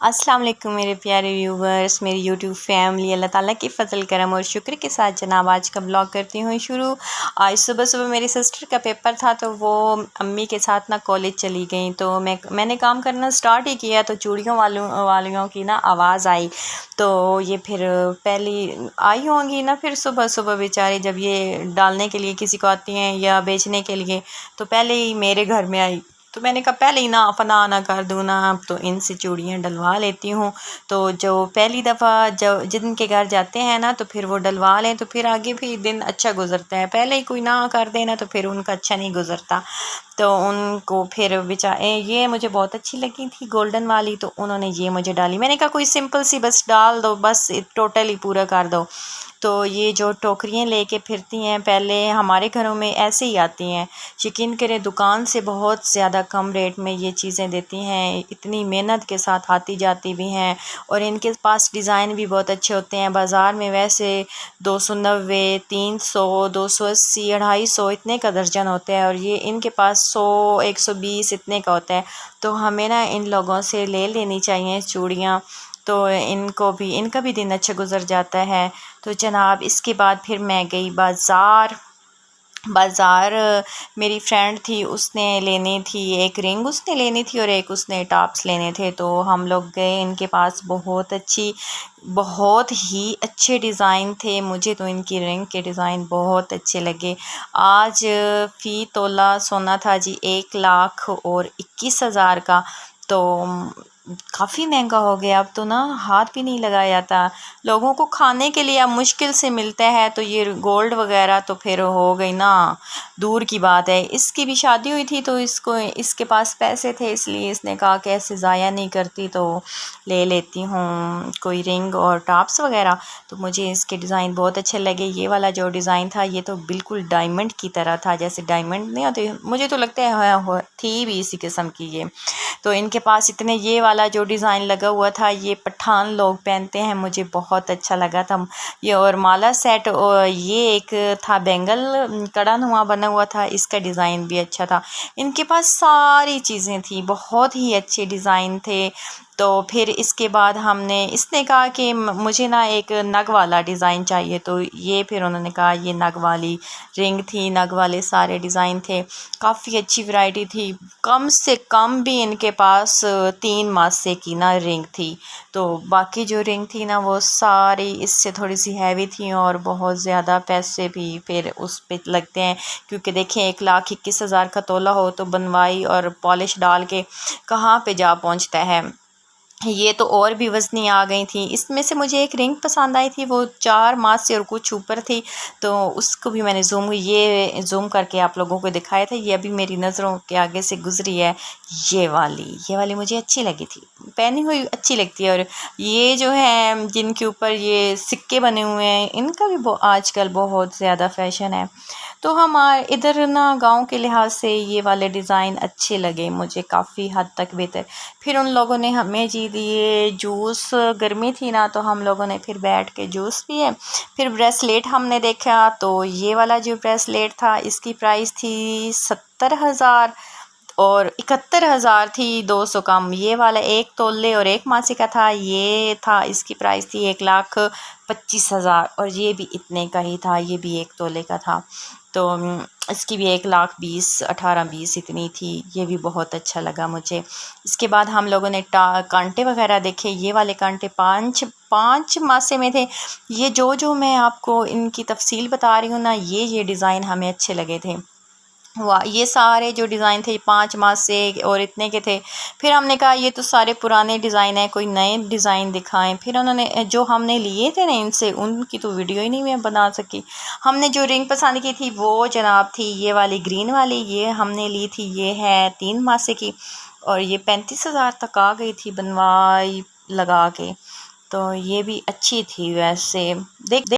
अस्सलाम वालेकुम मेरे प्यारे व्यूवर्स, मेरी यूट्यूब फैमिली, अल्लाह ताला के फ़ज़ल करम और शुक्र के साथ जनाब आज का ब्लॉग करती हूँ शुरू। आज सुबह सुबह मेरी सिस्टर का पेपर था तो वो अम्मी के साथ ना कॉलेज चली गई, तो मैंने काम करना स्टार्ट ही किया तो चूड़ियों वालियों की ना आवाज़ आई। तो ये फिर पहली आई होंगी ना, फिर सुबह सुबह बेचारी जब ये डालने के लिए किसी को आती हैं या बेचने के लिए, तो पहले ही मेरे घर में आई। तो मैंने कहा पहले ही ना फना ना कर दूँ ना, तो इनसे चूड़ियाँ डलवा लेती हूँ। तो जो पहली दफ़ा जब जिनके घर जाते हैं ना तो फिर वो डलवा लें तो फिर आगे भी दिन अच्छा गुजरता है। पहले ही कोई ना कर देना तो फिर उनका अच्छा नहीं गुजरता। तो उनको फिर ये मुझे बहुत अच्छी लगी थी गोल्डन वाली, तो उन्होंने ये मुझे डाली। मैंने कहा कोई सिंपल सी बस डाल दो, बस टोटली पूरा कर दो। तो ये जो टोकरियाँ लेके फिरती हैं, पहले हमारे घरों में ऐसे ही आती हैं, यकीन करें दुकान से बहुत ज़्यादा कम रेट में ये चीज़ें देती हैं, इतनी मेहनत के साथ आती जाती भी हैं और इनके पास डिज़ाइन भी बहुत अच्छे होते हैं। बाज़ार में वैसे 290, 300, 280, 250 इतने का दर्जन होता है और ये इनके पास 100, 120 इतने का होता है। तो हमें ना इन लोगों से ले लेनी चाहिए चूड़ियाँ, तो इनका भी दिन अच्छा गुजर जाता है। तो जनाब इसके बाद फिर मैं गई बाज़ार। मेरी फ्रेंड थी, उसने लेनी थी एक रिंग, उसने लेनी थी और एक उसने टॉप्स लेने थे। तो हम लोग गए इनके पास, बहुत ही अच्छे डिज़ाइन थे। मुझे तो इनकी रिंग के डिज़ाइन बहुत अच्छे लगे। आज फ़ी तोला सोना था जी 1,21,000 का। तो काफ़ी महंगा हो गया, अब तो ना हाथ भी नहीं लगाया जाता। लोगों को खाने के लिए अब मुश्किल से मिलता है, तो ये गोल्ड वगैरह तो फिर हो गई ना, दूर की बात है। इसकी भी शादी हुई थी तो इसके पास पैसे थे, इसलिए इसने कहा कि ऐसे ज़ाया नहीं करती तो ले लेती हूँ कोई रिंग और टॉप्स वगैरह। तो मुझे इसके डिज़ाइन बहुत अच्छे लगे। ये वाला जो डिज़ाइन था ये तो बिल्कुल डायमंड की तरह था, जैसे डायमंड नहीं होते, मुझे तो लगता है थी भी इसी किस्म की ये। तो इनके पास इतने ये वाला जो डिज़ाइन लगा हुआ था ये पठान लोग पहनते हैं, मुझे बहुत अच्छा लगा था ये। और माला सेट और ये एक था बैंगल कड़ा बना हुआ था, इसका डिज़ाइन भी अच्छा था। इनके पास सारी चीज़ें थी, बहुत ही अच्छे डिज़ाइन थे। तो फिर इसके बाद इसने कहा कि मुझे ना एक नग वाला डिज़ाइन चाहिए, तो ये फिर उन्होंने कहा ये नग वाली रिंग थी, नग वाले सारे डिज़ाइन थे। काफ़ी अच्छी वैरायटी थी, कम से कम भी इनके पास 3 मासे की ना रिंग थी। तो बाकी जो रिंग थी ना वो सारी इससे थोड़ी सी हैवी थी और बहुत ज़्यादा पैसे भी फिर उस पे लगते हैं, क्योंकि देखें 1,21,000 का तोला हो तो बनवाई और पॉलिश डाल के कहाँ पे जा पहुँचता है। ये तो और भी वज़नी आ गई थी। इसमें से मुझे एक रिंग पसंद आई थी, वो 4 मास से और कुछ ऊपर थी, तो उसको भी मैंने ज़ूम करके आप लोगों को दिखाया था। ये अभी मेरी नज़रों के आगे से गुज़री है। ये वाली मुझे अच्छी लगी थी, पहनी हुई अच्छी लगती है। और ये जो है जिनके ऊपर ये सिक्के बने हुए हैं, इनका भी आजकल बहुत ज़्यादा फ़ैशन है। तो हमारे इधर ना गांव के लिहाज से ये वाले डिज़ाइन अच्छे लगे मुझे, काफ़ी हद तक बेहतर। फिर उन लोगों ने हमें जी दिए जूस, गर्मी थी ना तो हम लोगों ने फिर बैठ के जूस पिए। फिर ब्रेसलेट हमने देखा, तो ये वाला जो ब्रेसलेट था इसकी प्राइस थी 70,000 और 71,000 थी 200 कम। ये वाला 1 तोले और 1 मासी का था, ये था इसकी प्राइस थी 1,25,000 और ये भी इतने का ही था, ये भी 1 तोले का था। तो इसकी भी 1,20,000, 18-20 इतनी थी। ये भी बहुत अच्छा लगा मुझे। इसके बाद हम लोगों ने कांटे वगैरह देखे। ये वाले कांटे पाँच मासे में थे। ये जो मैं आपको इनकी तफसील बता रही हूँ ना, ये डिज़ाइन हमें अच्छे लगे थे। वाह, ये सारे जो डिज़ाइन थे 5 माह से और इतने के थे। फिर हमने कहा ये तो सारे पुराने डिज़ाइन हैं, कोई नए डिज़ाइन दिखाएं। फिर उन्होंने जो हमने लिए थे ना इनसे, उनकी तो वीडियो ही नहीं मैं बना सकी। हमने जो रिंग पसंद की थी वो जनाब थी ये वाली ग्रीन वाली, ये हमने ली थी। ये है 3 माह से की और ये 35,000 तक आ गई थी बनवाई लगा के। तो ये भी अच्छी थी वैसे। देख